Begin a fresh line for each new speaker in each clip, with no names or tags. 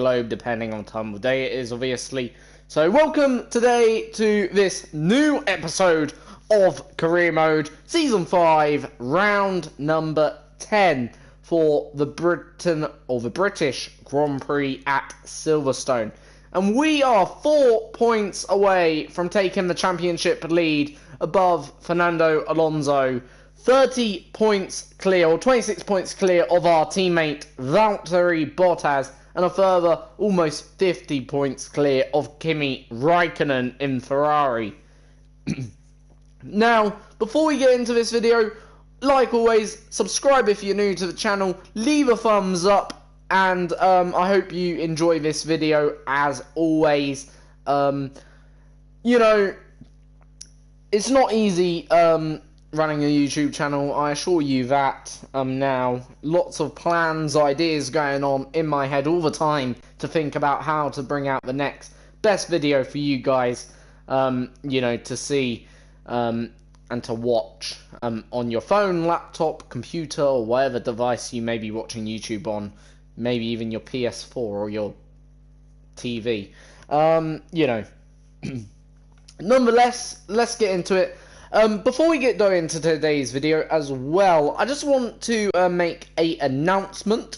globe, depending on time of day it is, obviously. So welcome today to this new episode of Career Mode, Season 5, Round number 10 for the British Grand Prix at Silverstone. And we are 4 points away from taking the championship lead above Fernando Alonso. 30 points clear, or 26 points clear of our teammate Valtteri Bottas, and a further almost 50 points clear of Kimi Raikkonen in Ferrari. Now, before we get into this video, like always, subscribe if you're new to the channel, leave a thumbs up, and I hope you enjoy this video as always. You know, it's not easy running a YouTube channel, I assure you that. Now, lots of plans, ideas going on in my head all the time to think about how to bring out the next best video for you guys, you know, to see and to watch on your phone, laptop, computer, or whatever device you may be watching YouTube on, maybe even your PS4 or your TV. You know, nonetheless, let's get into it. Before we get going into today's video as well, I just want to make an announcement,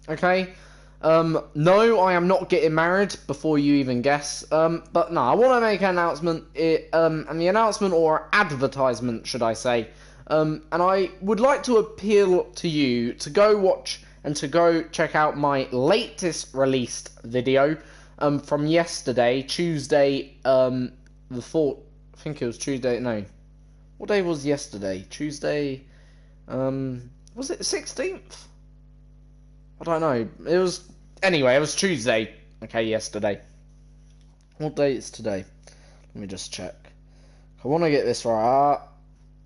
okay? No, I am not getting married, before you even guess, but no, I want to make an announcement, and the announcement, or advertisement, should I say, and I would like to appeal to you to go watch and to go check out my latest released video, from yesterday, Tuesday, the 4th, I think it was Tuesday, no. What day was yesterday? Tuesday, was it the 16th? I don't know. It was, anyway, it was Tuesday, okay, yesterday. What day is today? Let me just check. I want to get this right.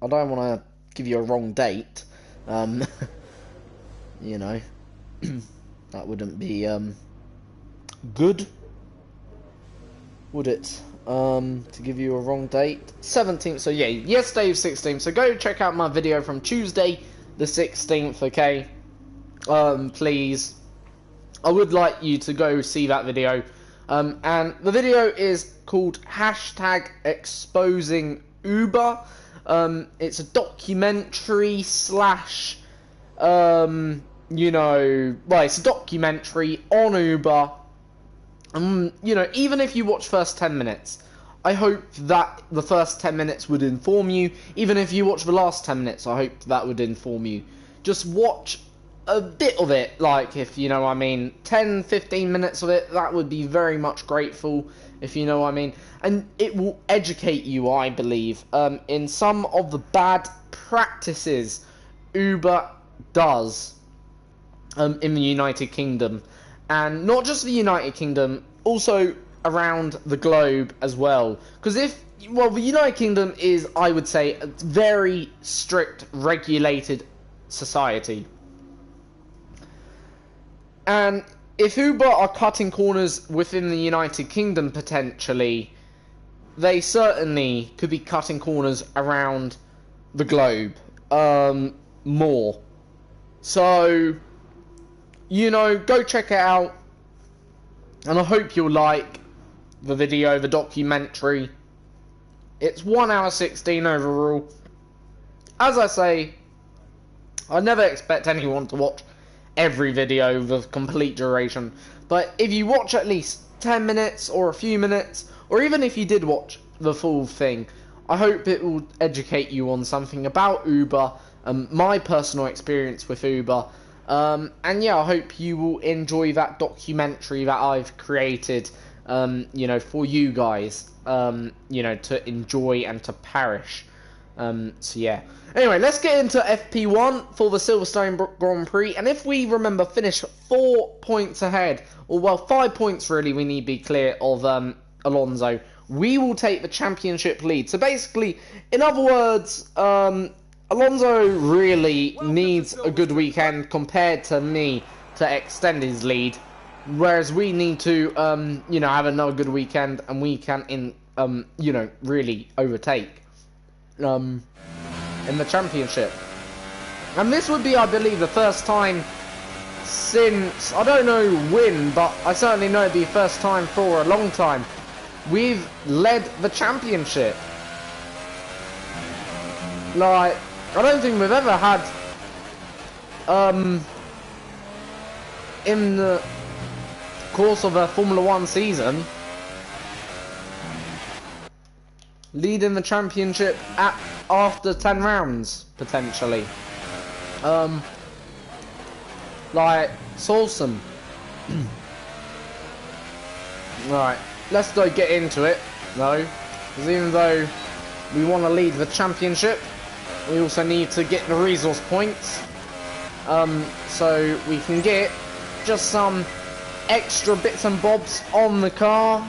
I don't want to give you a wrong date. You know, that wouldn't be, good, would it? To give you a wrong date, 17th, so yeah, yesterday was 16th, so go check out my video from Tuesday the 16th, okay, please, I would like you to go see that video, and the video is called #exposing Uber. It's a documentary slash, you know, well, it's a documentary on Uber. You know, even if you watch first 10 minutes, I hope that the first 10 minutes would inform you. Even if you watch the last 10 minutes, I hope that would inform you. Just watch a bit of it, like, if you know what I mean, 10-15 minutes of it, that would be very much grateful, if you know what I mean. And it will educate you, I believe, in some of the bad practices Uber does in the United Kingdom. And not just the United Kingdom, also around the globe as well. Because well, the United Kingdom is, I would say, a very strict, regulated society. And if Uber are cutting corners within the United Kingdom, potentially, they certainly could be cutting corners around the globe, more. So, you know, go check it out, and I hope you'll like the video, the documentary. It's 1 hour 16 overall. As I say, I never expect anyone to watch every video the complete duration, but if you watch at least 10 minutes or a few minutes, or even if you did watch the full thing, I hope it will educate you on something about Uber, my personal experience with Uber. And yeah, I hope you will enjoy that documentary that I've created, you know, for you guys, you know, to enjoy and to perish. So yeah. Anyway, let's get into FP1 for the Silverstone Grand Prix. And if we remember, finish 4 points ahead, or well, 5 points really, we need to be clear of Alonso. We will take the championship lead. So basically, in other words, Alonso really needs a good weekend compared to me to extend his lead, whereas we need to, you know, have another good weekend, and we can, you know, really overtake, in the championship. And this would be, I believe, the first time since, I don't know when, but I certainly know it'd be first time for a long time, we've led the championship. Like, I don't think we've ever had, in the course of a Formula 1 season, leading the championship after 10 rounds, potentially. Like, it's awesome. Right, let's go get into it, though. Because even though we want to lead the championship, we also need to get the resource points. So we can get just some extra bits and bobs on the car.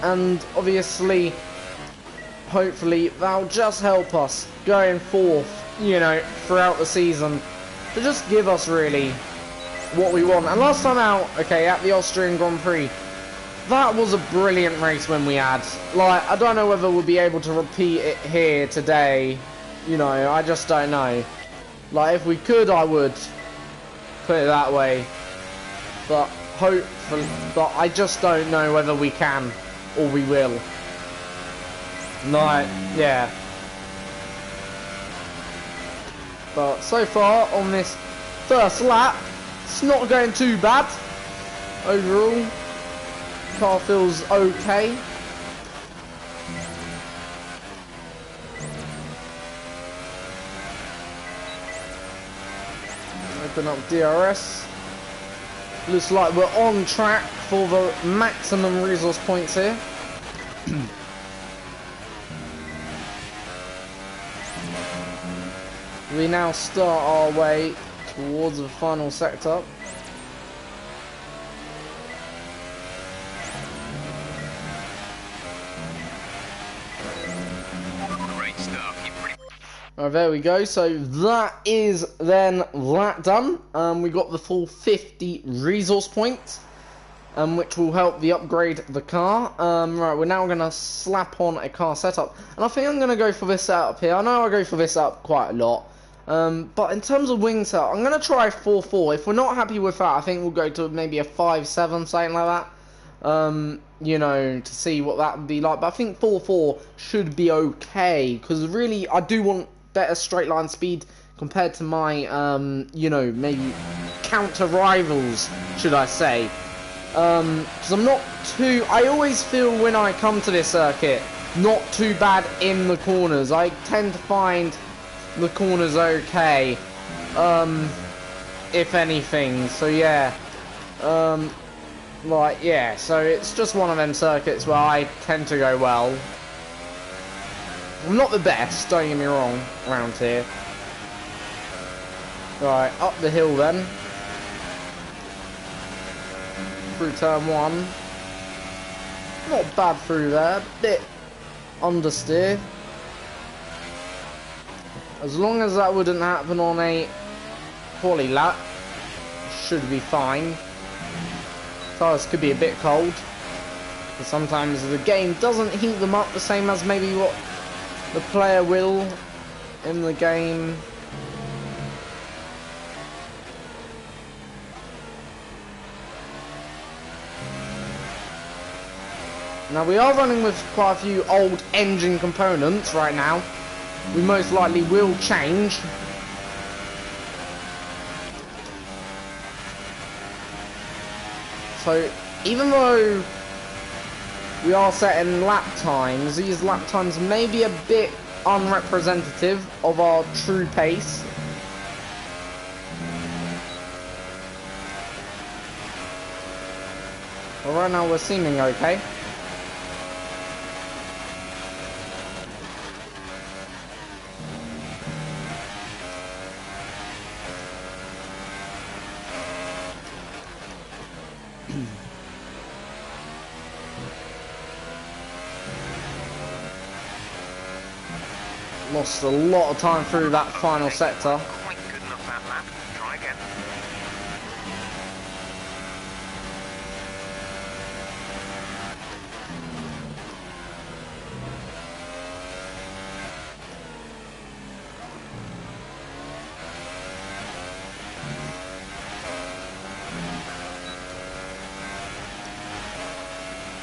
And obviously, hopefully, that'll just help us going forth, you know, throughout the season. To just give us really what we want. And last time out, okay, at the Austrian Grand Prix, that was a brilliant race when we had. Like, I don't know whether we'll be able to repeat it here today. You know, I just don't know. Like, if we could, I would. Put it that way. But hopefully, but I just don't know whether we can or we will. Like, yeah. But so far on this first lap, it's not going too bad. Overall, car feels okay. Open up DRS. Looks like we're on track for the maximum resource points here. We now start our way towards the final sector.
Great stuff.
Alright, there we go. So that is then that done. We got the full 50 resource points, which will help the upgrade the car. Right, we're now going to slap on a car setup. And I think I'm going to go for this setup here. I know I go for this setup quite a lot. But in terms of wing setup, I'm going to try 4-4. If we're not happy with that, I think we'll go to maybe a 5-7, something like that. You know, to see what that would be like. But I think 4-4 should be okay. Because really, I do want better straight line speed compared to my, you know, maybe counter rivals, should I say. Because I'm not too... I always feel when I come to this circuit, not too bad in the corners. I tend to find the corners okay, if anything. So yeah, like, yeah, so it's just one of them circuits where I tend to go well. I'm not the best, don't get me wrong, around here. Right, up the hill then. Through turn 1. Not bad through there, bit understeer. As long as that wouldn't happen on a quali lap, should be fine. Tires could be a bit cold, because sometimes the game doesn't heat them up the same as maybe what the player will in the game. Now we are running with quite a few old engine components right now. We most likely will change. So even though we are setting lap times, these lap times may be a bit unrepresentative of our true pace. Well, right now we're seeming okay. Lost a lot of time through that final sector.
Quite good enough that lap. Try again.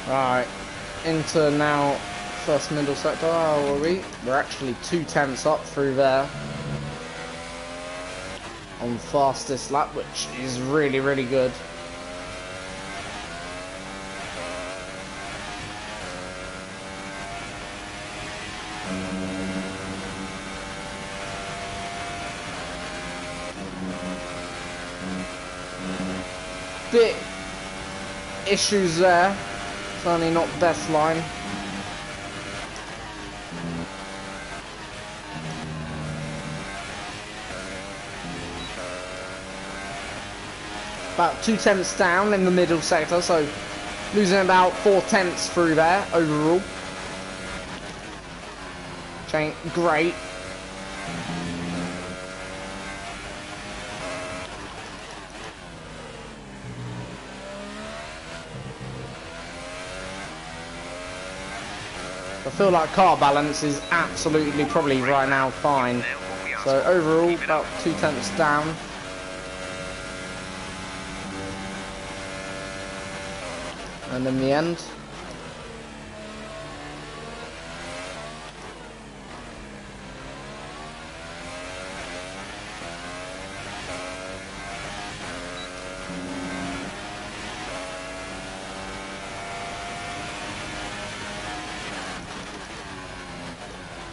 Right, into now first middle sector. How are we? We're actually 2/10 up through there on fastest lap, which is really, really good. Bit issues there. Certainly not best line. About 2/10 down in the middle sector, so losing about 4/10 through there overall. Which ain't great. I feel like car balance is absolutely probably right now fine. So overall about 2/10 down. And in the end,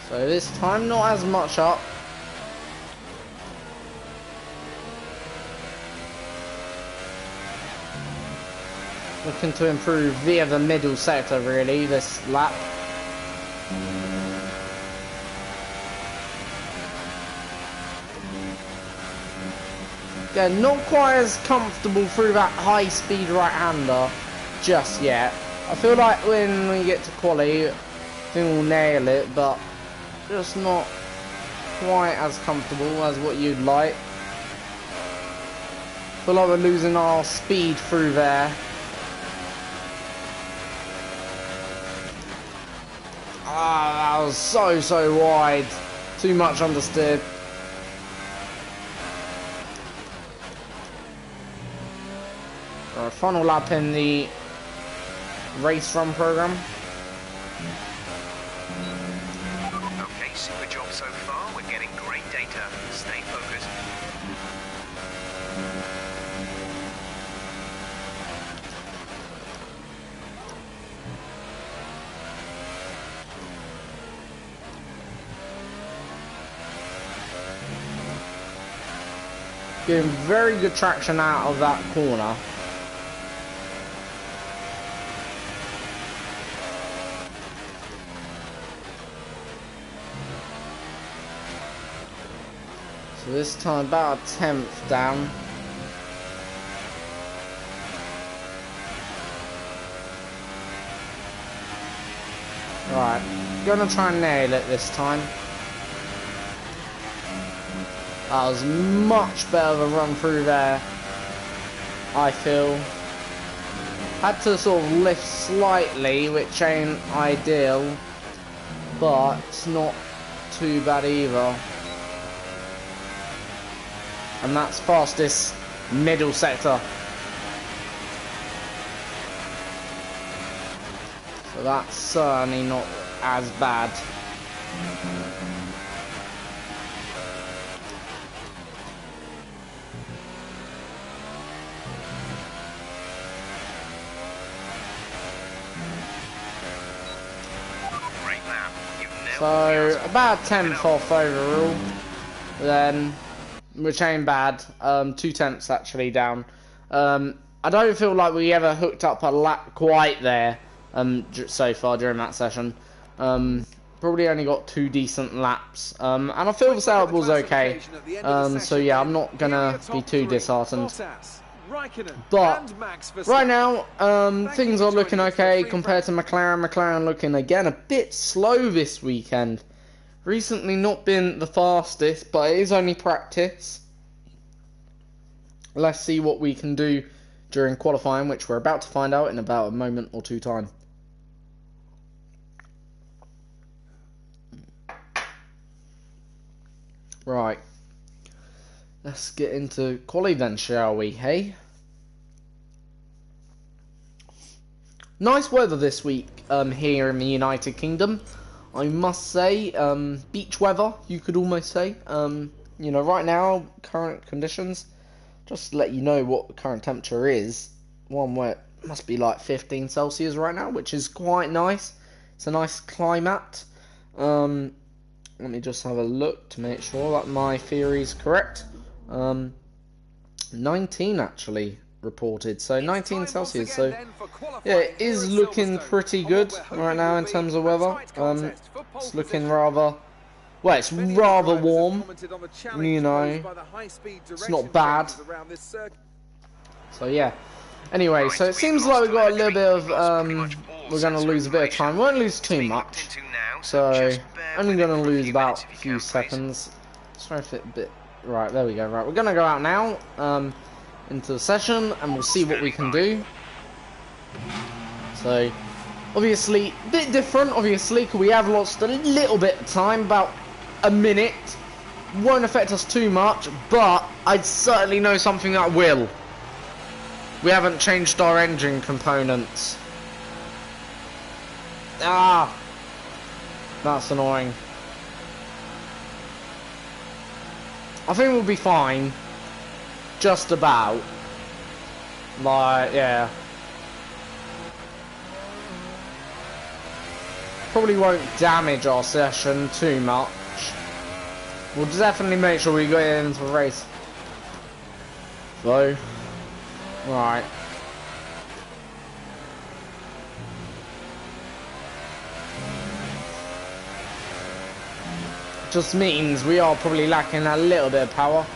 so this time not as much up. Looking to improve via the middle sector really this lap. Yeah, not quite as comfortable through that high speed right hander just yet. I feel like when we get to quali, I think we'll nail it, but just not quite as comfortable as what you'd like. I feel like we're losing our speed through there. Ah, that was so wide. Too much understeer. Our final lap in the race run program.
Okay, super job so far. We're getting great data. Stay focused.
Getting very good traction out of that corner. So this time about a 10th down. Right, gonna try and nail it this time. That was much better of a run through there, I feel. Had to sort of lift slightly, which ain't ideal, but it's not too bad either. And that's fastest middle sector. So that's certainly not as bad. So about 10th off overall, then, which ain't bad. 2/10 actually down. I don't feel like we ever hooked up a lap quite there so far during that session. Probably only got 2 decent laps, and I feel the setup was okay. So yeah, I'm not gonna be too disheartened. But right now, things are looking okay compared to McLaren. McLaren looking again a bit slow this weekend. Recently not been the fastest, but it is only practice. Let's see what we can do during qualifying, which we're about to find out in about a moment or two time. Right. Let's get into quali then, shall we, hey? Nice weather this week here in the United Kingdom, I must say. Beach weather, you could almost say. You know, right now, current conditions, just to let you know what the current temperature is. One where it must be like 15 Celsius right now, which is quite nice. It's a nice climate. Let me just have a look to make sure that my theory is correct. 19 actually reported, so 19 Celsius, so yeah, it is looking pretty good right now in terms of weather. It's looking rather, well, it's rather warm, you know, it's not bad, so yeah. Anyway, so it seems like we've got a little bit of, we're going to lose a bit of time. We won't lose too much, so only going to lose about a few seconds. Sorry if it a bit, right, there we go, right, we're going to go out now, into the session, and we'll see what we can do. So, obviously, a bit different, obviously, because we have lost a little bit of time, about a minute. Won't affect us too much, but I'd certainly know something that will. We haven't changed our engine components. Ah! That's annoying. I think we'll be fine. Just about. Like, yeah. Probably won't damage our session too much. We'll definitely make sure we get into the race. So, right. Just means we are probably lacking a little bit of power.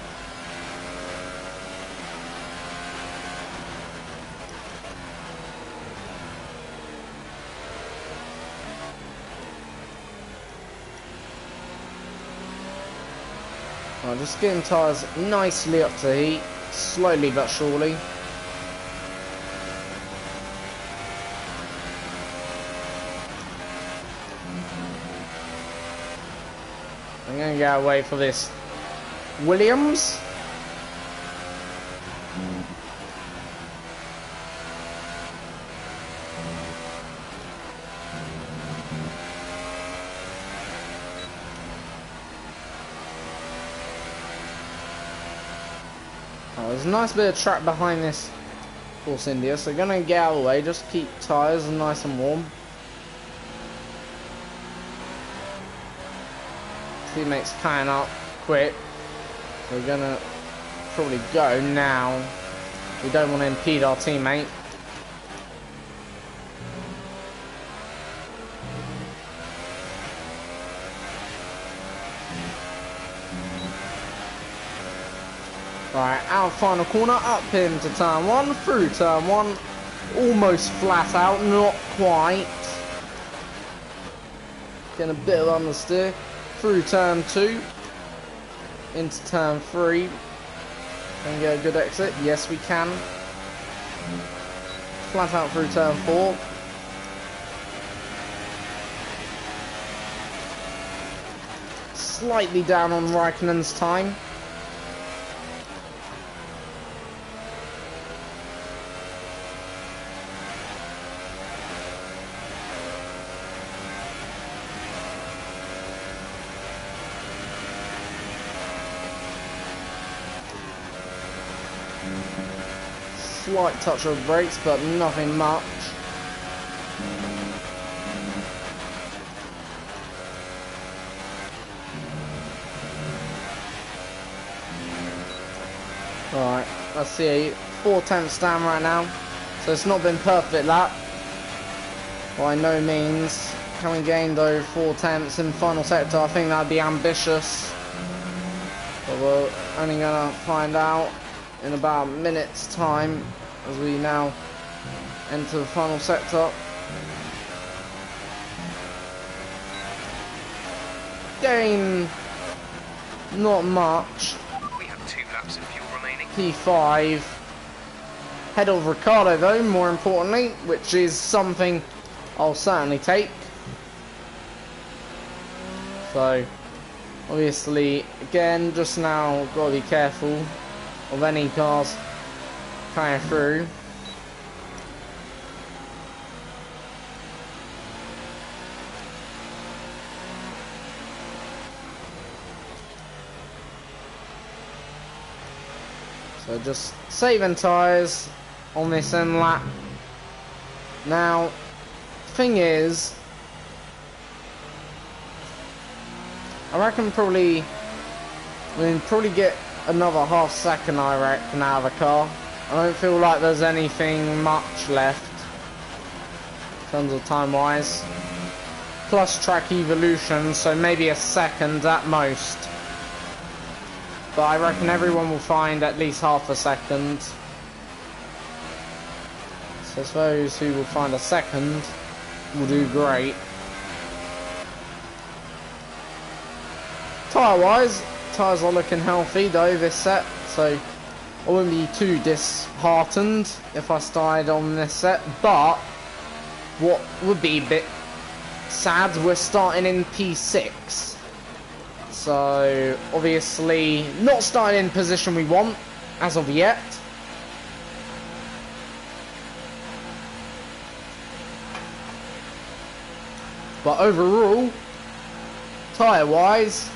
Just getting tyres nicely up to heat, slowly but surely. I'm going to get away for this Williams. There's a nice bit of track behind this Force India, so gonna get out of the way, just keep tyres nice and warm. Teammates coming up quick. We're gonna probably go now. We don't want to impede our teammate. Right, out final corner, up into turn 1, through turn 1, almost flat out, not quite. Getting a bit of understeer, through turn 2, into turn 3. Can we get a good exit? Yes, we can. Flat out through turn 4. Slightly down on Raikkonen's time. Slight touch of brakes, but nothing much. Alright, let's see, 4/10 down right now, so it's not been perfect that, by no means. Can we gain though 4/10 in final sector? I think that'd be ambitious, but we're only gonna find out in about a minute's time as we now enter the final sector. Gain not much.
We have 2 laps of fuel remaining.
P5 head of Ricardo though, more importantly, which is something I'll certainly take. So obviously again, just now gotta be careful of any cars coming through. So just saving tyres on this end lap. Now, thing is, I reckon we can probably get another half second, I reckon, out of the car. I don't feel like there's anything much left in terms of time wise. Plus track evolution, so maybe a second at most. But I reckon everyone will find at least half a second. So those who will find a second will do great. Tyre wise, tyres are looking healthy though this set, so I wouldn't be too disheartened if I started on this set. But what would be a bit sad, we're starting in P6. So obviously not starting in position we want as of yet. But overall, tyre wise,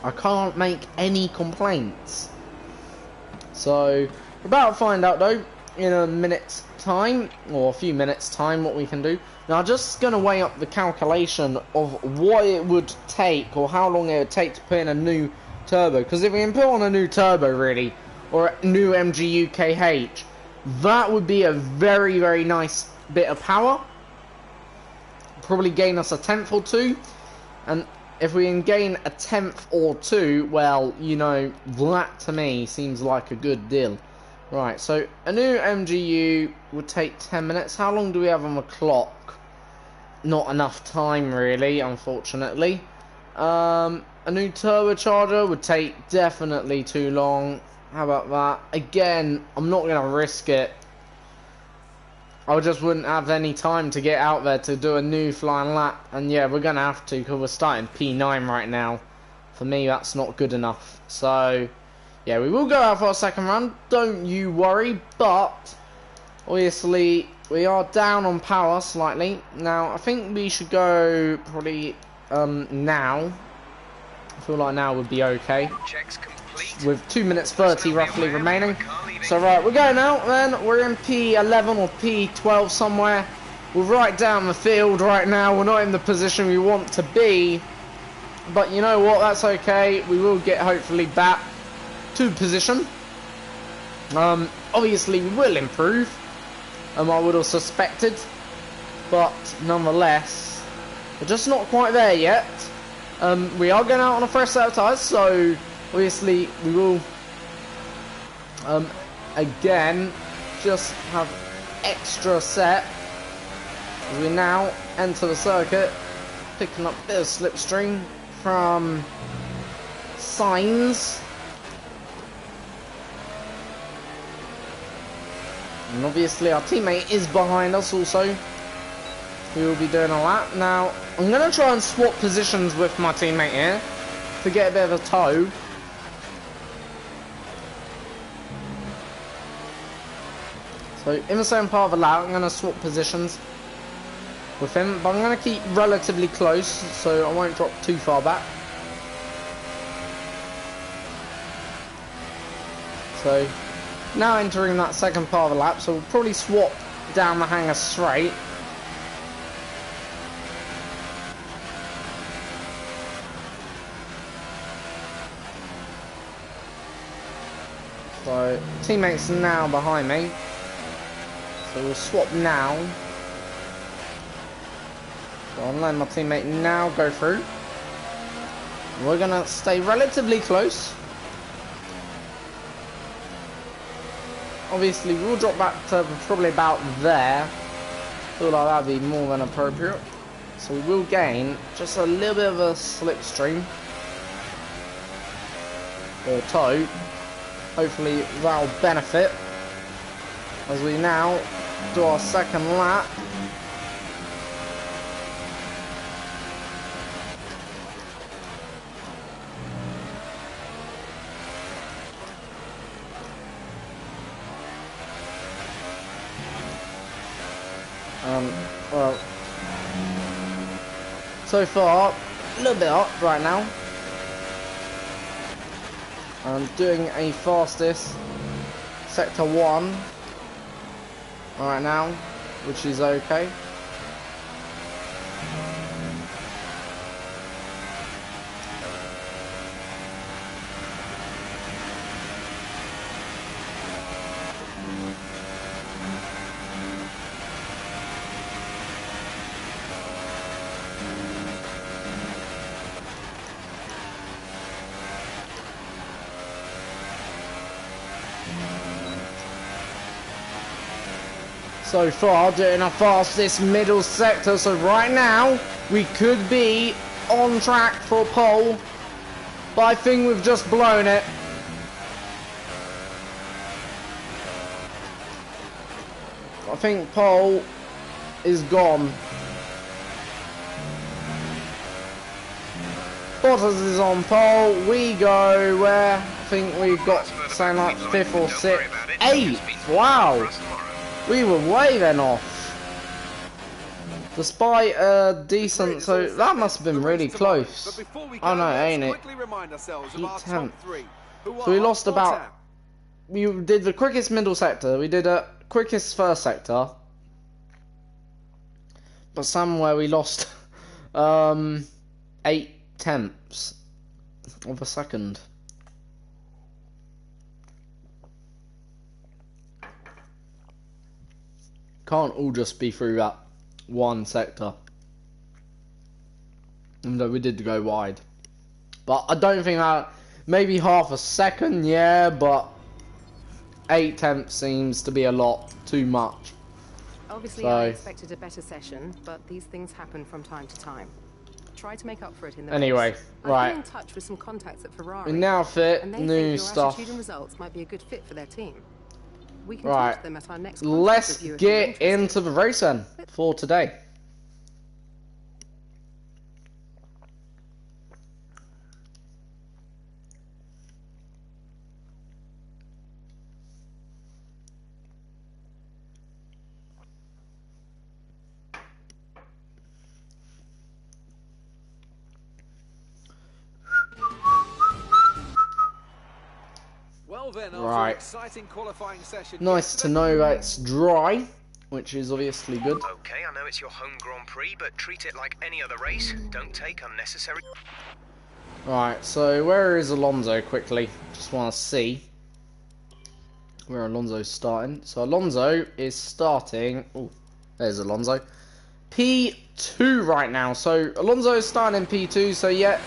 I can't make any complaints. So we're about to find out though in a minute's time, or a few minutes time, what we can do. Now just going to weigh up the calculation of what it would take, or how long it would take to put in a new turbo. Because if we can put on a new turbo really, or a new MGU-KH, that would be a very, very nice bit of power. Probably gain us a tenth or two. And if we can gain a tenth or two, well, you know, that to me seems like a good deal. Right, so a new MGU would take 10 minutes. How long do we have on the clock? Not enough time, really, unfortunately. A new turbocharger would take definitely too long. How about that? Again, I'm not going to risk it. I just wouldn't have any time to get out there to do a new flying lap. And yeah, we're going to have to, because we're starting P9 right now. For me, that's not good enough. So yeah, we will go out for a second run, don't you worry, but obviously we are down on power slightly. Now, I think we should go probably now. I feel like now would be okay.
Checks complete.
With 2 minutes 30 roughly remaining. So right, we're going out then, we're in P11 or P12 somewhere. We're right down the field right now, we're not in the position we want to be. But you know what, that's okay, we will get hopefully back to position. Obviously we will improve, I would have suspected, but nonetheless we're just not quite there yet. We are going out on a fresh set of tyres, so obviously we will again just have extra set as we now enter the circuit, picking up a bit of slipstream from signs. And obviously our teammate is behind us also. We will be doing a lap. Now, I'm going to try and swap positions with my teammate here to get a bit of a tow. So, in the same part of the lap, I'm going to swap positions with him. But I'm going to keep relatively close, so I won't drop too far back. So, now entering that second part of the lap, so we'll probably swap down the hanger straight. So, teammates now behind me. So we'll swap now. So I'll let my teammate now go through. We're going to stay relatively close. Obviously, we'll drop back to probably about there. Feel like that'd be more than appropriate. So we will gain just a little bit of a slipstream. Or tow. Hopefully that'll benefit as we now do our second lap. Well, so far, a little bit up right now. I'm doing a fastest sector 1 right now, which is okay. So far doing a fastest middle sector, so right now we could be on track for pole, but I think we've just blown it. I think pole is gone. Bottas is on pole, we go where? I think we've got something like 5th or 6th, 8th, wow! We were way then off. Despite a decent, so that must have been really close. Oh no, ain't it? 10th. So we lost about, we did the quickest middle sector, we did a quickest first sector. But somewhere we lost 8/10 of a second. Can't all just be through that one sector. Even though we did go wide. But I don't think that, maybe half a second, yeah, but 8/10 seems to be a lot, too much.
Obviously,
So,
I expected a better session, but these things happen from time to time. Try to make up for it in the
anyway,
race.
right.
I've been in touch with some contacts at Ferrari.
New outfit,
and they
new
think your
stuff.
attitude and results might be a good fit for their team. We can
Right.
talk to them at our next conference
Let's
review if you're
get
interested.
into the race then for today.
Well then, after
Right.
an exciting qualifying session
Nice to know that it's dry, which is obviously good.
Okay, I know it's your home Grand Prix, but treat it like any other race. Don't take unnecessary...
Right, so where is Alonso quickly? Just want to see where Alonso's starting. So Alonso is starting... Oh, there's Alonso. P2 right now. So Alonso is starting in P2, so yeah,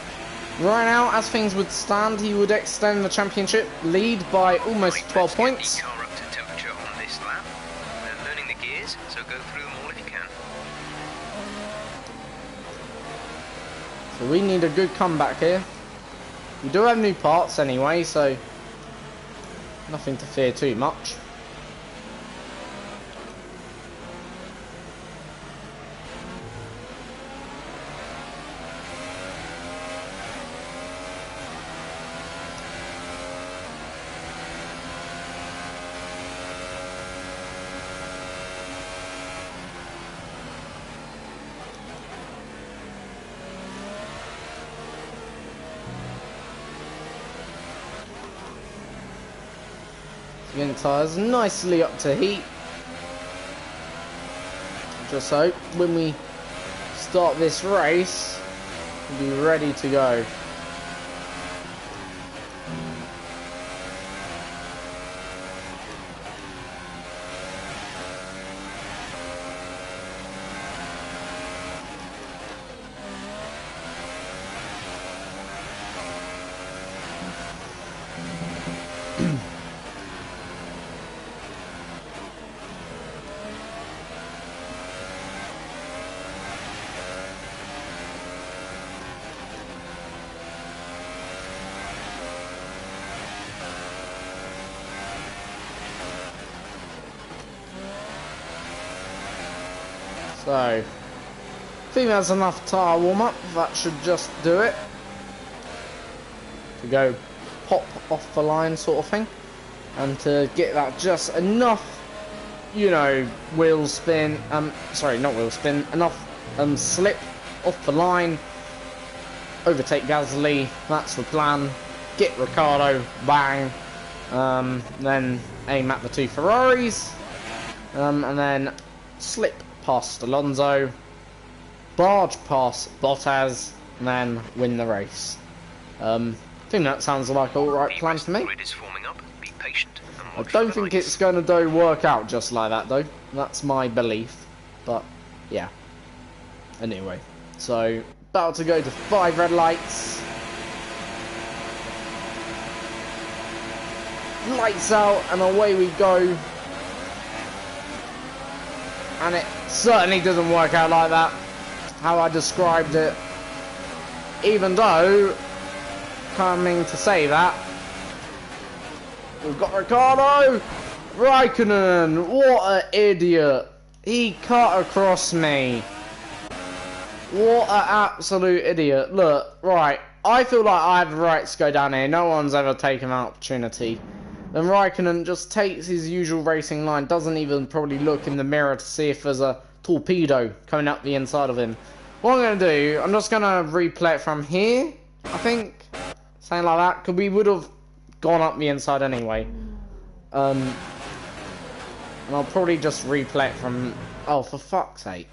right now, as things would stand, he would extend the championship lead by almost
Right,
12
let's
points.
Get the car up to temperature on this lap. We're learning the gears, so go through them all if you can.
So we need a good comeback here. We do have new parts anyway, so nothing to fear too much. Getting tyres nicely up to heat. Just hope when we start this race, we'll be ready to go. So, I think that's enough tyre warm up. That should just do it. To go pop off the line sort of thing. And to get that just enough, you know, wheel spin, sorry, not wheel spin, enough slip off the line. Overtake Gasly, that's the plan. get Ricciardo, bang, then aim at the two Ferraris, and then slip past Alonso, barge past Bottas, and then win the race. I think that sounds like an alright plan to me. I don't think it's going to work out just like that though. That's my belief. But yeah. Anyway, so about to go to 5 red lights. Lights out and away we go. And it certainly doesn't work out like that, how I described it. Even though, coming to say that, we've got Ricciardo! Raikkonen! What an idiot! He cut across me. What an absolute idiot. Look, right, I feel like I have the right to go down here. No one's ever taken an opportunity. Then Raikkonen just takes his usual racing line, doesn't even probably look in the mirror to see if there's a torpedo coming up the inside of him. What I'm going to do, I'm just going to replay it from here, I think. Something like that, because we would have gone up the inside anyway. And I'll probably just replay it from... Oh, for fuck's sake.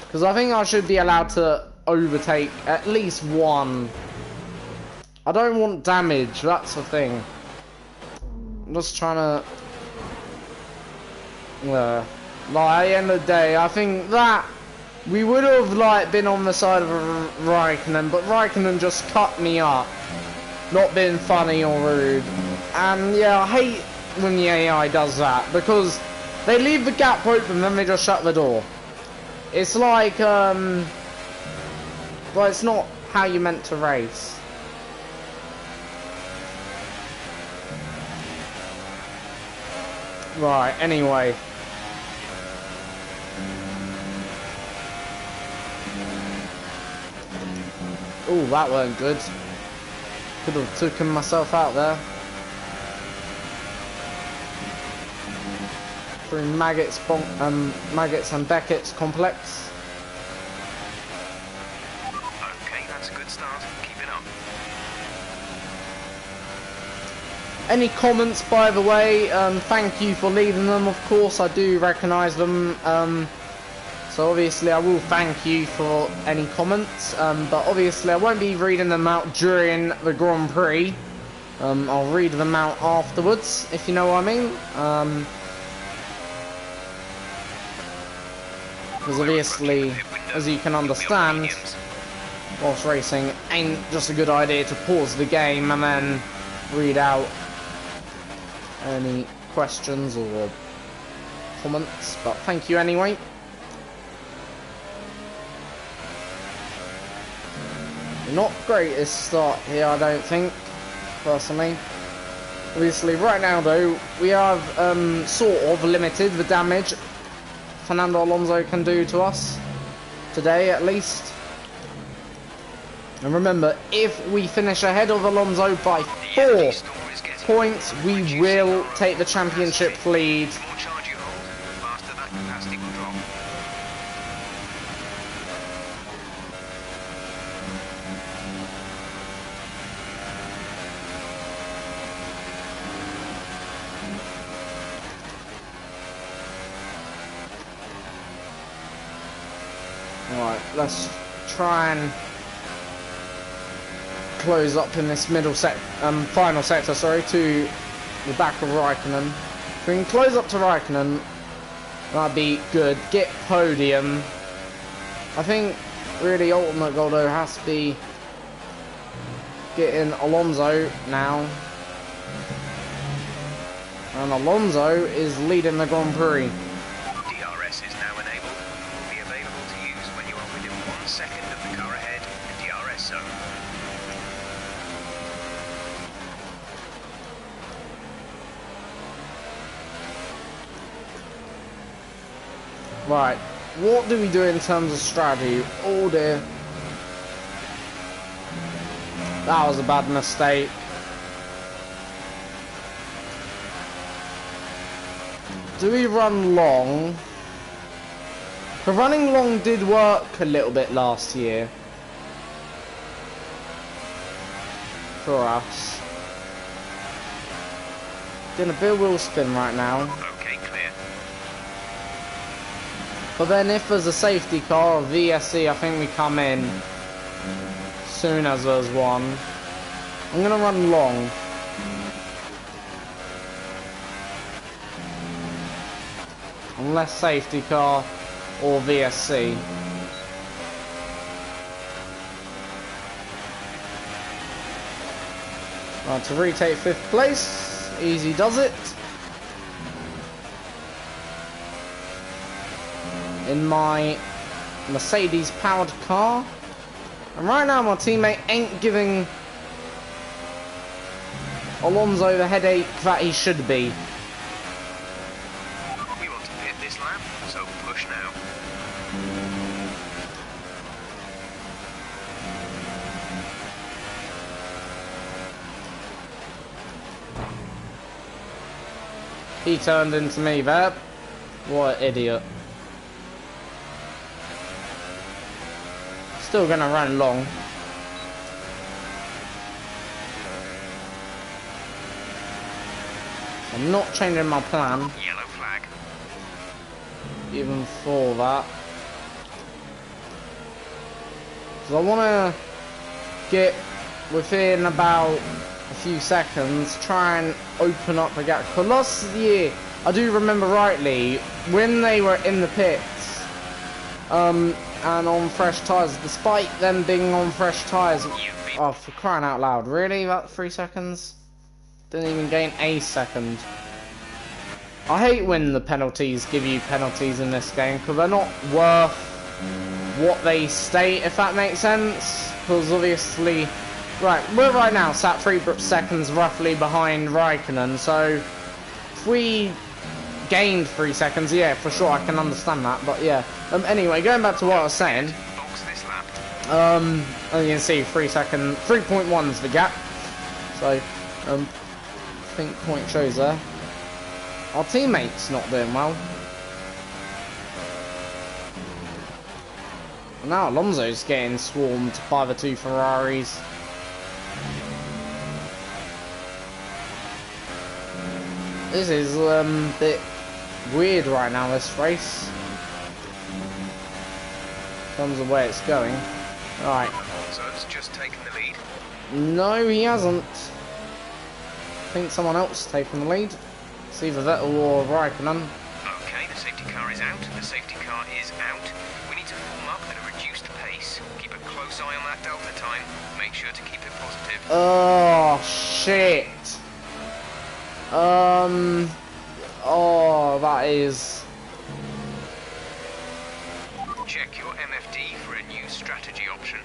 Because I think I should be allowed to overtake at least one. I don't want damage, that's the thing. I'm just trying to... like, at the end of the day, I think that we would have, like, been on the side of Raikkonen, but Raikkonen just cut me up. Not being funny or rude. And, yeah, I hate when the AI does that, because they leave the gap open, then they just shut the door. It's like, well, it's not how you meant to race. Right, anyway. Oh, that weren't good. Could have taken myself out there. Through Maggots and Beckett's complex.
Okay, that's a good start. Keep it up.
Any comments, by the way? Thank you for leaving them. Of course, I do recognise them. So obviously, I will thank you for any comments. But obviously, I won't be reading them out during the Grand Prix. I'll read them out afterwards, if you know what I mean. Because obviously, as you can understand, whilst racing ain't just a good idea to pause the game and then read out any questions or comments, but thank you anyway. Not greatest start here, I don't think, personally. Obviously, right now though, we have sort of limited the damage Fernando Alonso can do to us today, at least. And remember, if we finish ahead of Alonso by 4 points, we will take the championship lead. Alright, let's try and close up in this final sector, sorry, to the back of Raikkonen. If we can close up to Raikkonen, that'd be good. Get podium. I think really ultimate goal though has to be getting Alonso now. And Alonso is leading the Grand Prix.
DRS is now enabled. Will be available to use when you are within 1 second of the car ahead in DRS zone.
Right, what do we do in terms of strategy? Oh dear. That was a bad mistake. Do we run long? The running long did work a little bit last year. For us. Doing a bit of wheel spin right now.
Okay, clear.
But then if there's a safety car or VSC, I think we come in soon as there's one. I'm gonna run long. Unless safety car or VSC. Right, to retake 5th place. Easy does it. In my Mercedes powered car. And right now my teammate ain't giving Alonso the headache that he should be.
We want to pit this lap, so push now.
He turned into me there. What an idiot. Still gonna run long. I'm not changing my plan,
Yellow flag.
even for that. Because I want to get within about a few seconds, try and open up the gap. For last year, I do remember rightly, when they were in the pits, and on fresh tyres, despite them being on fresh tyres, oh, for crying out loud, really? About 3 seconds? Didn't even gain a second. I hate when the penalties give you penalties in this game, because they're not worth what they state, if that makes sense. Because obviously, right, we're right now sat 3 seconds roughly behind Raikkonen, so if we gained 3 seconds, yeah, for sure, I can understand that, but yeah. Anyway, going back to what I was saying,
Box this lap.
as you can see, 3.1 is the gap, so, I think point shows there. Our teammate's not doing well. And now Alonso's getting swarmed by the 2 Ferraris. This is a bit weird right now, this race. In terms of where it's going. Right.
Alonso's just taken the lead.
No, he hasn't. I think someone else has taken the lead. It's either Vettel or Raikkonen.
Okay, the safety car is out. The safety car is out. We need to form up at a reduced pace. Keep a close eye on that delta time. Make sure to keep it positive.
Oh, shit. Oh, that is...
Check your MFD for a new strategy option.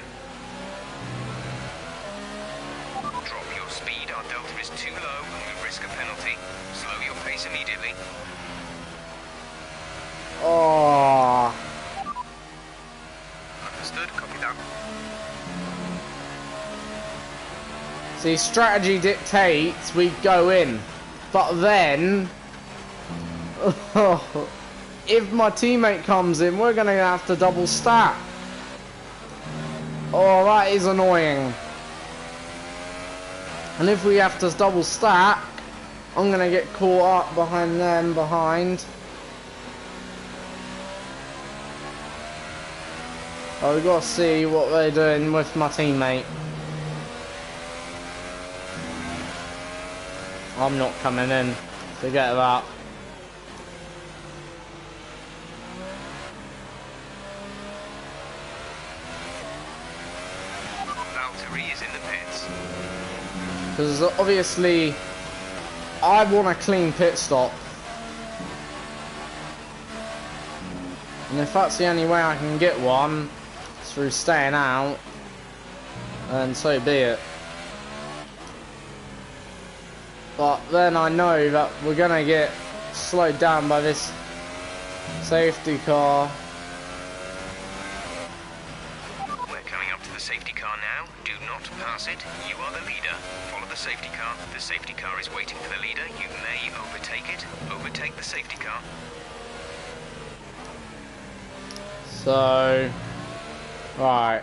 Drop your speed. Our delta is too low and we risk a penalty. Slow your pace immediately.
Oh.
Understood. Copy that.
See, strategy dictates we go in. But then... if my teammate comes in, we're going to have to double stack. Oh, that is annoying. And if we have to double stack, I'm going to get caught up behind them behind. Oh, we've got to see what they're doing with my teammate. I'm not coming in. Forget that.
Valtteri is in the pits.
Because obviously, I want a clean pit stop. And if that's the only way I can get one, through staying out, then so be it. But then I know that we're gonna get slowed down by this safety car.
We're coming up to the safety car now. Do not pass it. You are the leader. Follow the safety car. The safety car is waiting for the leader. You may overtake it. Overtake the safety car.
So, right,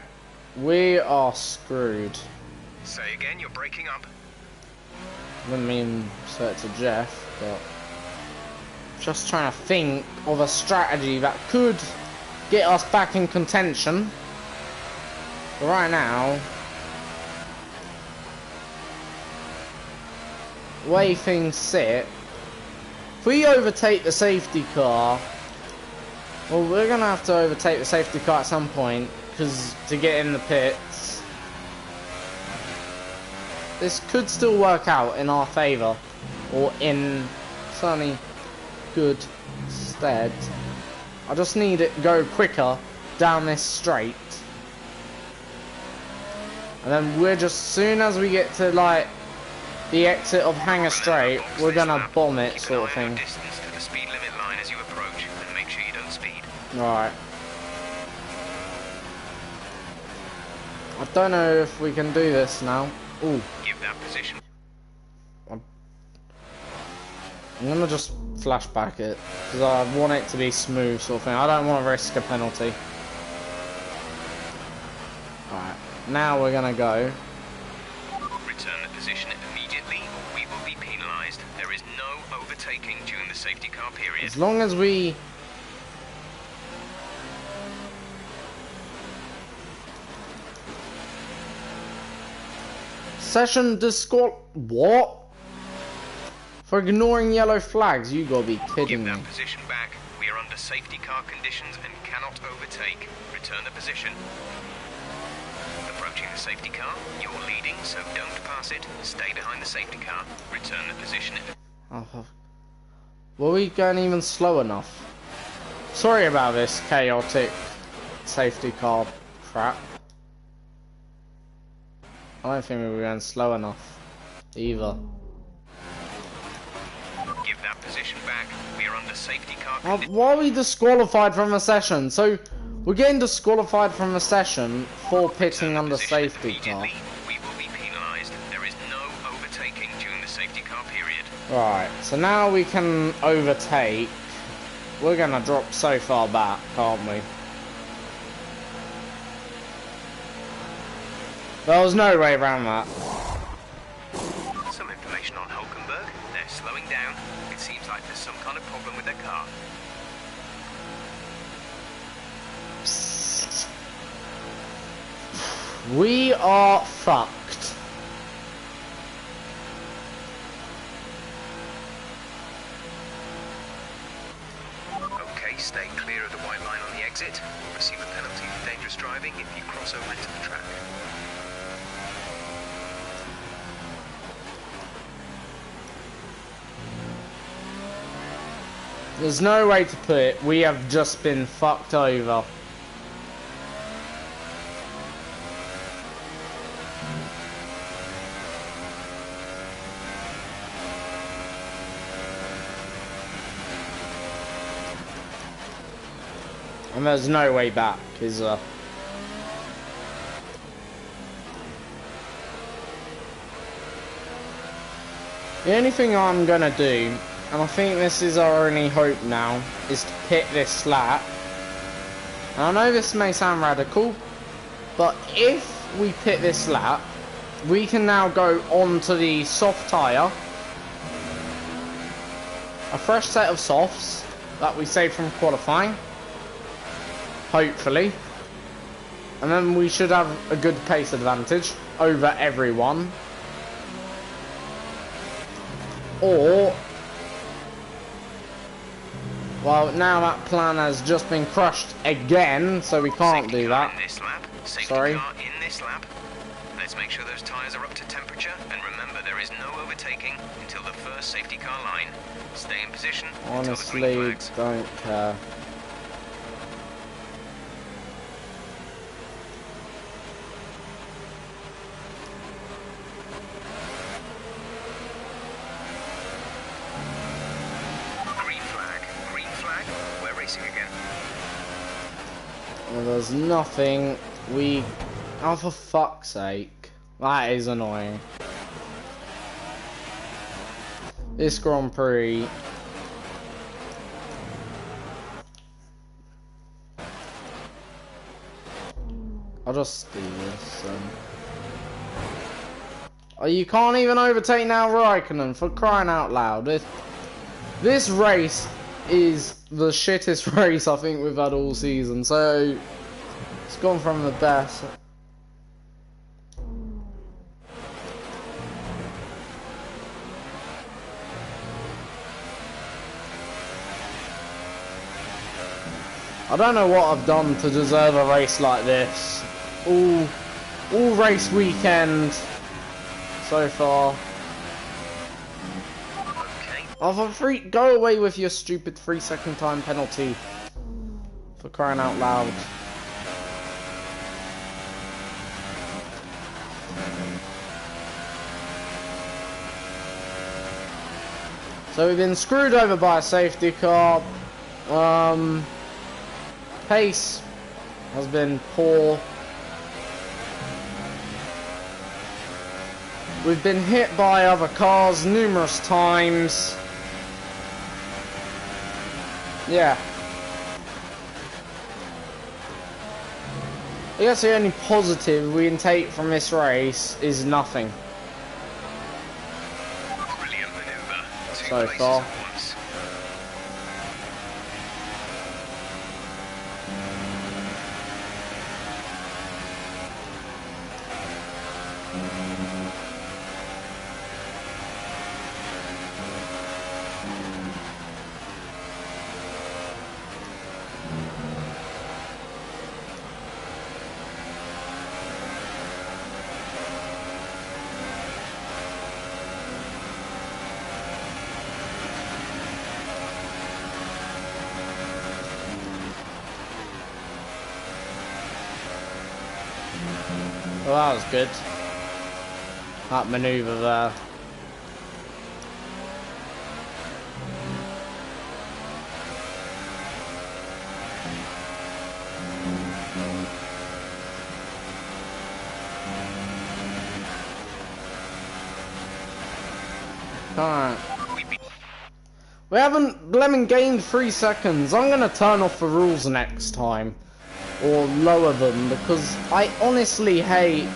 we are screwed.
Say again, you're breaking up.
Didn't mean to say it to Jeff, but just trying to think of a strategy that could get us back in contention. But right now, the way things sit, if we overtake the safety car, well, we're gonna have to overtake the safety car at some point, because to get in the pits, this could still work out in our favour, or in certainly good stead. I just need it to go quicker down this straight, and then we're just, soon as we get to like the exit of Hangar Straight, we're gonna bomb it, sort of thing.
Distance to the speed limit line as you approach, and make sure you don't speed.
Right. I don't know if we can do this now. Ooh.
Give that position.
I'm gonna just flashback it, because I want it to be smooth, sort of thing. I don't want to risk a penalty. Right. Now we're gonna go.
Return the position immediately, or we will be penalised. There is no overtaking during the safety car period.
As long as we... Session What? For ignoring yellow flags? You gotta be kidding me.
Give that position back. We are under safety car conditions and cannot overtake. Return the position. Approaching the safety car. You're leading, so don't pass it. Stay behind the safety car. Return the position.
Oh, were we going even slow enough? Sorry about this chaotic safety car crap. I don't think we were going slow enough either.
Give that position back. We are under safety car
Why are we disqualified from a session? So we're getting disqualified from a session for pitting under safety car.
We will be penalised. There is no overtaking during the safety car period.
Right, so now we can overtake. We're gonna drop so far back, can't we? There was no way around that.
Some information on Hulkenberg. They're slowing down. It seems like there's some kind of problem with their car.
We are fucked.
Okay, stay clear of the white line on the exit. You'll receive a penalty for dangerous driving if you cross over into the track.
There's no way to put it. We have just been fucked over. And there's no way back, is there? The only thing I'm gonna do, and I think this is our only hope now, is to pit this lap. And I know this may sound radical, but if we pit this lap, we can now go on to the soft tyre. A fresh set of softs that we saved from qualifying. Hopefully. And then we should have a good pace advantage over everyone. Or... well, now that plan has just been crushed again, so we can't do that. Sorry.
In this lap. Let's make sure those tyres are up to temperature, and remember there is no overtaking until the first safety car line. Stay in position until the green
Honestly,
flags.
don't care.
Green flag, we're racing again.
Well, there's nothing we... oh, for fuck's sake. That is annoying. This Grand Prix... I'll just do this. Oh, you can't even overtake now Raikkonen, for crying out loud. This race is the shittest race I think we've had all season, so it's gone from the best. I don't know what I've done to deserve a race like this. All race weekend so far. Go away with your stupid 3-second time penalty. For crying out loud. So we've been screwed over by a safety car. Pace has been poor. We've been hit by other cars numerous times. Yeah. I guess the only positive we can take from this race is nothing.
Brilliant maneuver.
So far. Well, that was good. That manoeuvre there. Alright. We haven't Lemon gained 3 seconds. I'm gonna turn off the rules next time. Or lower them, because I honestly hate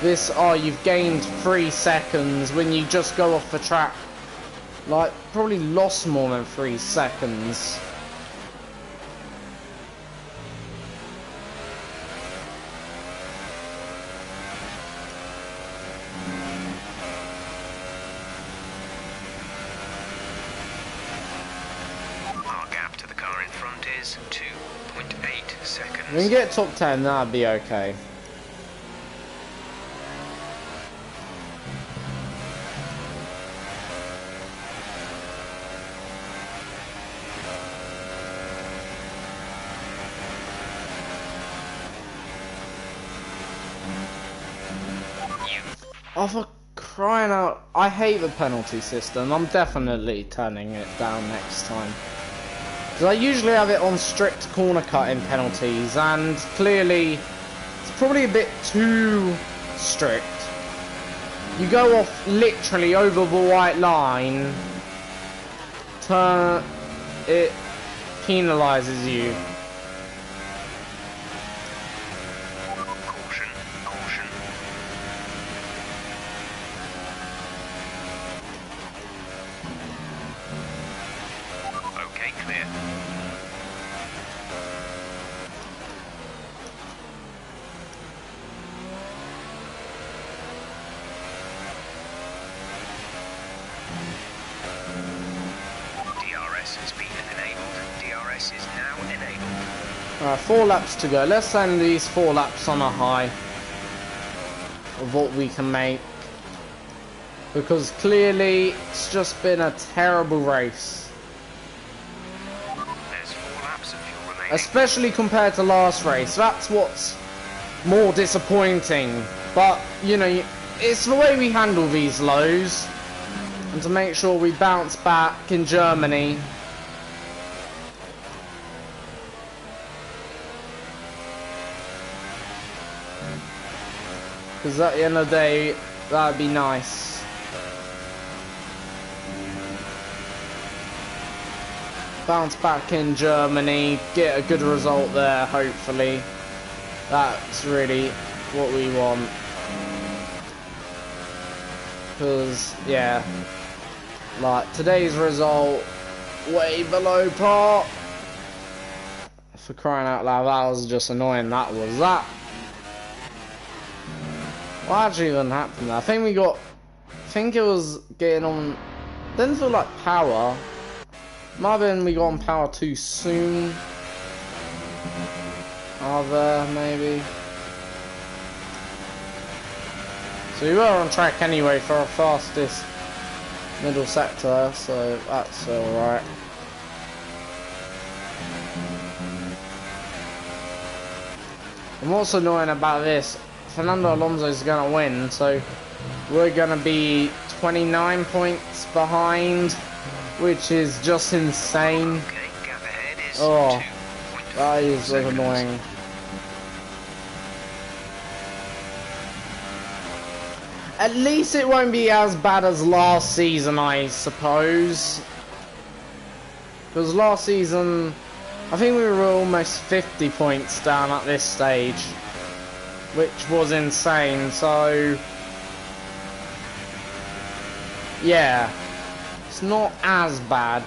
this, oh, you've gained 3 seconds when you just go off the track. Like, probably lost more than 3 seconds.
Our gap to the car in front is 2.8 seconds.
If we can get top 10, that'd be okay. Oh, for crying out, I hate the penalty system. I'm definitely turning it down next time. Because I usually have it on strict corner cutting penalties, and clearly it's probably a bit too strict. You go off literally over the white line, it penalises you.
Caution, caution. Okay, clear. DRS has been enabled. DRS is now enabled.
Alright, 4 laps to go. Let's end these 4 laps on a high of what we can make. Because clearly it's just been a terrible race.
There's 4 laps of fuel remaining.
Especially compared to last race. That's what's more disappointing. But, you know, it's the way we handle these lows. And to make sure we bounce back in Germany. Because at the end of the day, that'd be nice. Bounce back in Germany, get a good result there, hopefully. That's really what we want. Because, yeah, like, today's result, way below par. For crying out loud, that was just annoying, that was that. What actually even happened there? I think we got, I think it was getting on, didn't feel like power. Might have been we got on power too soon. Other, maybe. So we were on track anyway for our fastest middle sector, so that's alright. And what's annoying about this, Fernando Alonso is going to win, so we're going to be 29 points behind, which is just insane.
Okay, gap ahead is
Oh,
2.4
that is
seconds.
annoying. At least it won't be as bad as last season, I suppose. Because last season, I think we were almost 50 points down at this stage, which was insane, so yeah, it's not as bad.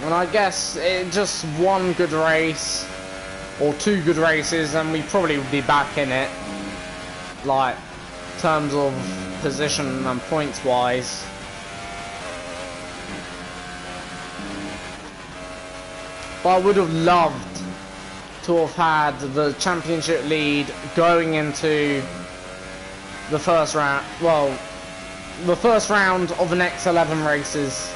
And I guess it just one good race, or two good races, and we probably would be back in it, like, in terms of position and points wise. But I would have loved to have had the championship lead going into the first round, well, the first round of the next 11 races.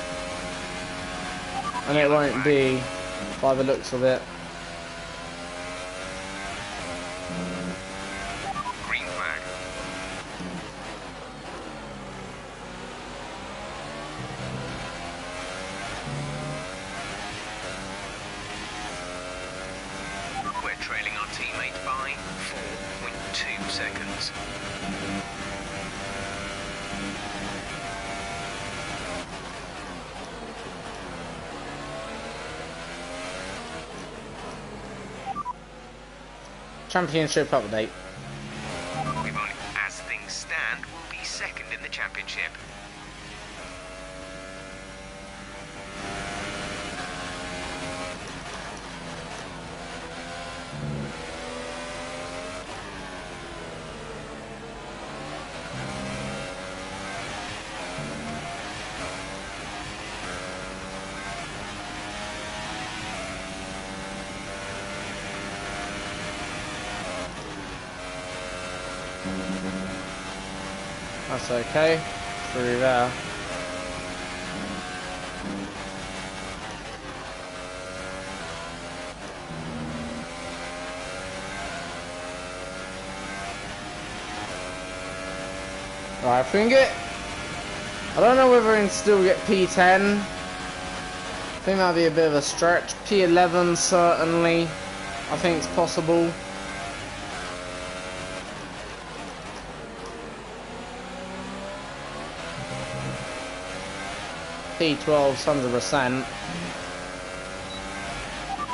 And it won't be, by the looks of it.
Green flag. We're trailing our teammate by 4.2 seconds.
Championship update.
We've only, as things stand, we'll be second in the championship.
That's okay. Through there. Right, if we can get, I don't know whether we can still get P10. I think that'd be a bit of a stretch. P11 certainly. I think it's possible. P12's 100%.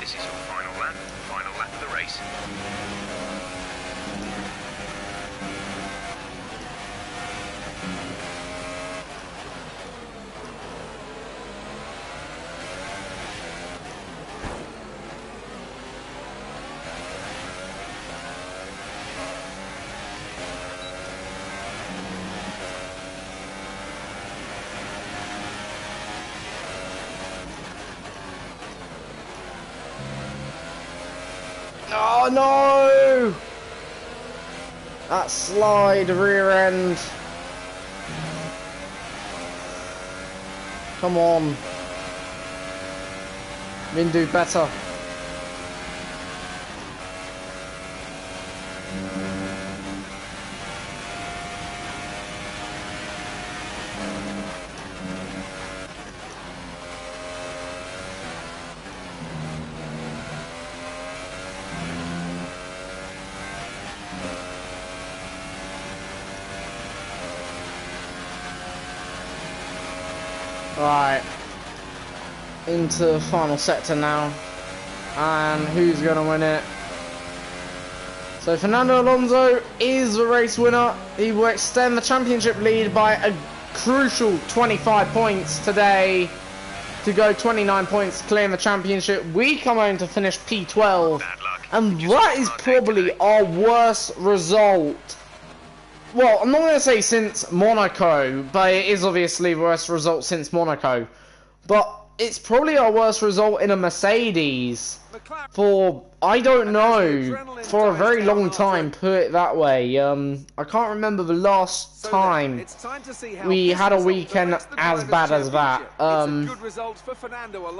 This is your final lap of the race.
Oh no! That slide rear end. Come on. We can do better. Right. into final sector now. And who's going to win it? So Fernando Alonso is the race winner. He will extend the championship lead by a crucial 25 points today to go 29 points, clearing the championship. We come home to finish P12, and that is probably our worst result. Well, I'm not going to say since Monaco, but it is obviously the worst result since Monaco. But it's probably our worst result in a Mercedes for, I don't know, for a very long time, put it that way. I can't remember the last time we had a weekend as bad as that.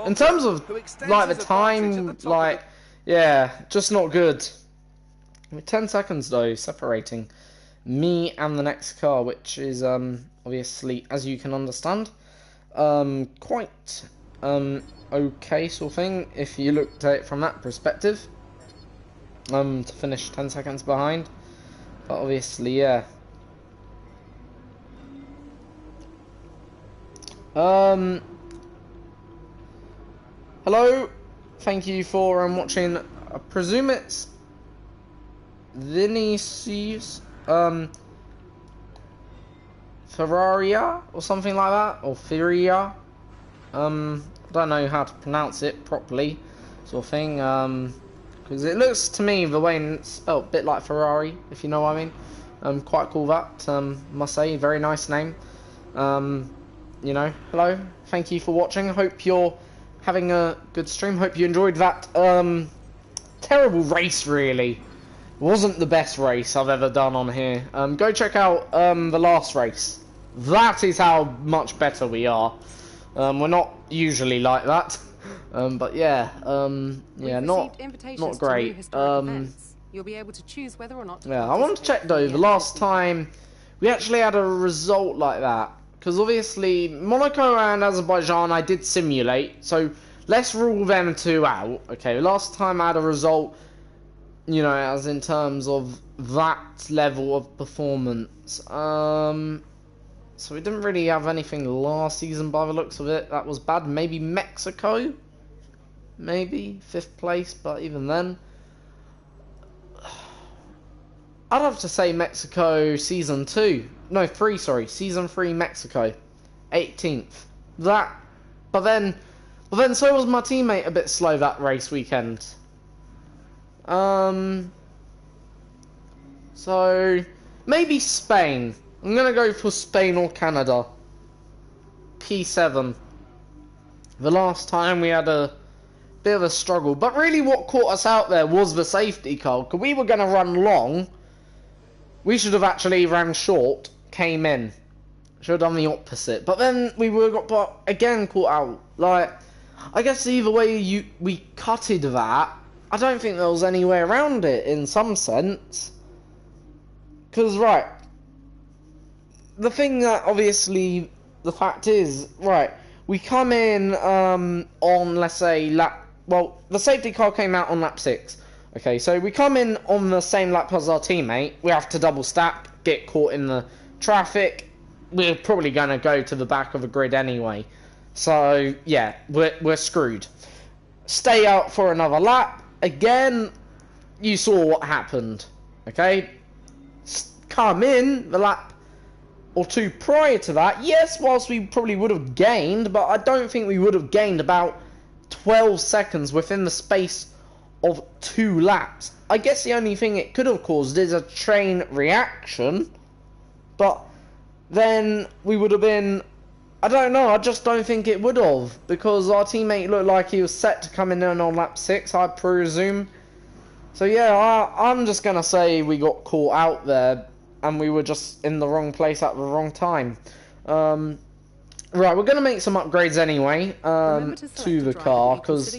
In terms of, like, the time, like, yeah, just not good. With 10 seconds, though, separating me and the next car, which is, obviously, as you can understand, quite okay sort of thing if you looked at it from that perspective, to finish 10 seconds behind, but obviously, yeah. Hello, thank you for watching. I presume it's Vinicius Ferraria or something like that, or Feria. I don't know how to pronounce it properly, sort of thing, because it looks to me the way it's spelled a bit like Ferrari, if you know what I mean. Quite cool that, must say, very nice name. You know, hello, thank you for watching. Hope you're having a good stream. Hope you enjoyed that terrible race, really. It wasn't the best race I've ever done on here. Go check out the last race. That is how much better we are. We're not usually like that, but yeah, yeah, not great.
You'll be able to choose whether or not to
yeah, I want to check though. The last time we actually had a result like that, because obviously Monaco and Azerbaijan I did simulate, so let's rule them two out. Okay, last time I had a result, you know, as in terms of that level of performance. So we didn't really have anything last season by the looks of it. That was bad. Maybe Mexico? Maybe 5th place, but even then. I'd have to say Mexico season 2. No, 3, sorry. Season 3 Mexico. 18th. That. But then so was my teammate a bit slow that race weekend. So maybe Spain. I'm going to go for Spain or Canada. P7. The last time we had a bit of a struggle. But really what caught us out there was the safety car. Because we were going to run long. We should have actually ran short. Came in. Should have done the opposite. But then we got again caught out. Like, I guess either way we cutted that. I don't think there was any way around it in some sense. Because, right. The thing that obviously the fact is, right, we come in on, let's say, the safety car came out on lap 6. Okay, so we come in on the same lap as our teammate. We have to double stack, get caught in the traffic. We're probably going to go to the back of the grid anyway. So, yeah, we're screwed. Stay out for another lap. Again, you saw what happened. Okay? Come in the lap or two prior to that, yes, whilst we probably would have gained, but I don't think we would have gained about 12 seconds within the space of 2 laps. I guess the only thing it could have caused is a chain reaction, but then we would have been, I don't know, I just don't think it would have, because our teammate looked like he was set to come in on lap 6, I presume. So yeah, I'm just going to say we got caught out there, and we were just in the wrong place at the wrong time. Right, we're going to make some upgrades anyway to the car, because,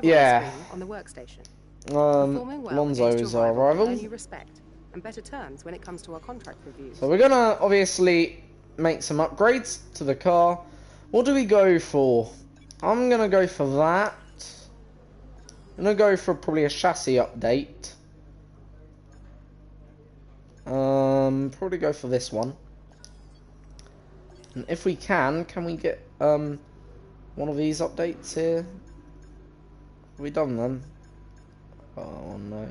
yeah,
on the workstation.
Alonso is our rival.
And better terms when it comes to our contract reviews.
So we're going to obviously make some upgrades to the car. What do we go for? I'm going to go for that. I'm going to go for probably a chassis update. Probably go for this one. And if we can we get, one of these updates here. Have we done them? Oh no.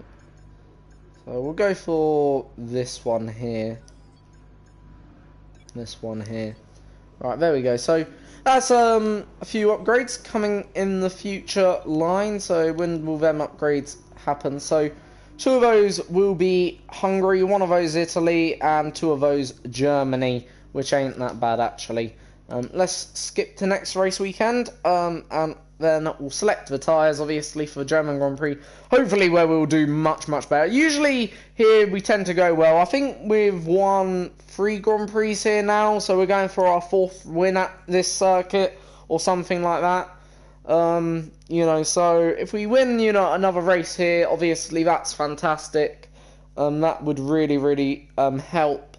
So we'll go for this one here. This one here. Right, there we go. So that's a few upgrades coming in the future line. So when will them upgrades happen? So 2 of those will be Hungary, 1 of those Italy, and 2 of those Germany, which ain't that bad actually. Let's skip to next race weekend, and then we'll select the tyres, obviously, for the German Grand Prix, hopefully where we'll do much, much better. Usually here we tend to go well. I think we've won 3 Grand Prix here now, so we're going for our 4th win at this circuit, or something like that. You know, so if we win, you know, another race here, obviously that's fantastic. That would really, really help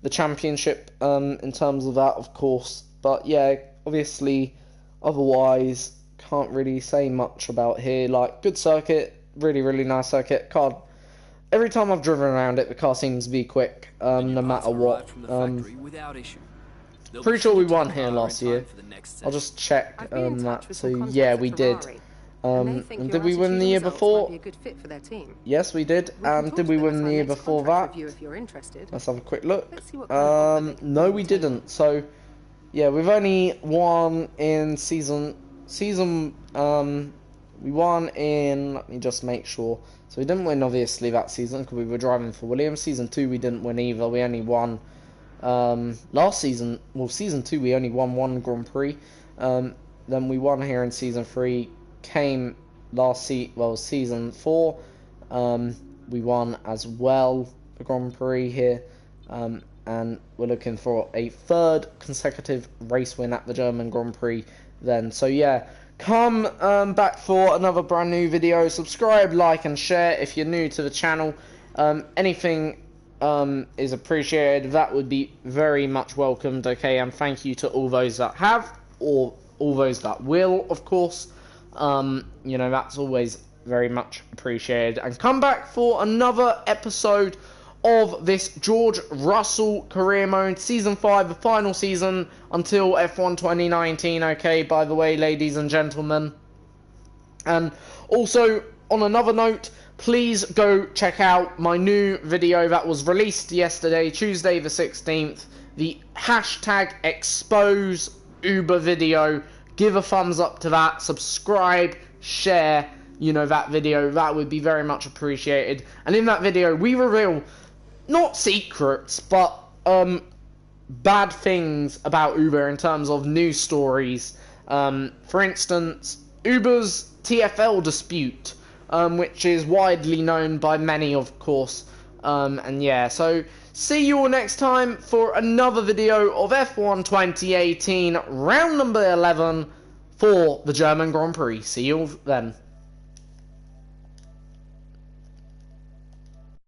the championship in terms of that, of course. But yeah, obviously, otherwise, can't really say much about here. Like, good circuit, really, really nice circuit. Car, every time I've driven around it, the car seems to be quick, no matter what. Pretty sure we won here last year. I'll just check that. So yeah, we did. And did we win the year before? Yes, we did. And did we win the year before that? Let's have a quick look. No, we didn't. So yeah, we've only won in season. We won in. Let me just make sure. So we didn't win obviously that season because we were driving for Williams. Season 2 we didn't win either. We only won last season. Well, season 2 we only won 1 Grand Prix. Then we won here in season 3. Came season 4. We won as well the Grand Prix here. And we're looking for a 3rd consecutive race win at the German Grand Prix then. So yeah, come back for another brand new video. Subscribe, like and share if you're new to the channel. Anything is appreciated. That would be very much welcomed, okay? And thank you to all those that have, or all those that will, of course. You know, that's always very much appreciated. And come back for another episode of this George Russell career mode, season 5, the final season until F1 2019, okay, by the way, ladies and gentlemen. And also, on another note, please go check out my new video that was released yesterday, Tuesday the 16th, the hashtag expose Uber video. Give a thumbs up to that, subscribe, share, you know, that video. That would be very much appreciated. And in that video, we reveal, not secrets, but bad things about Uber in terms of news stories. For instance, Uber's TfL dispute, which is widely known by many, of course. And yeah, so see you all next time for another video of F1 2018, round number 11 for the German Grand Prix. See you all then.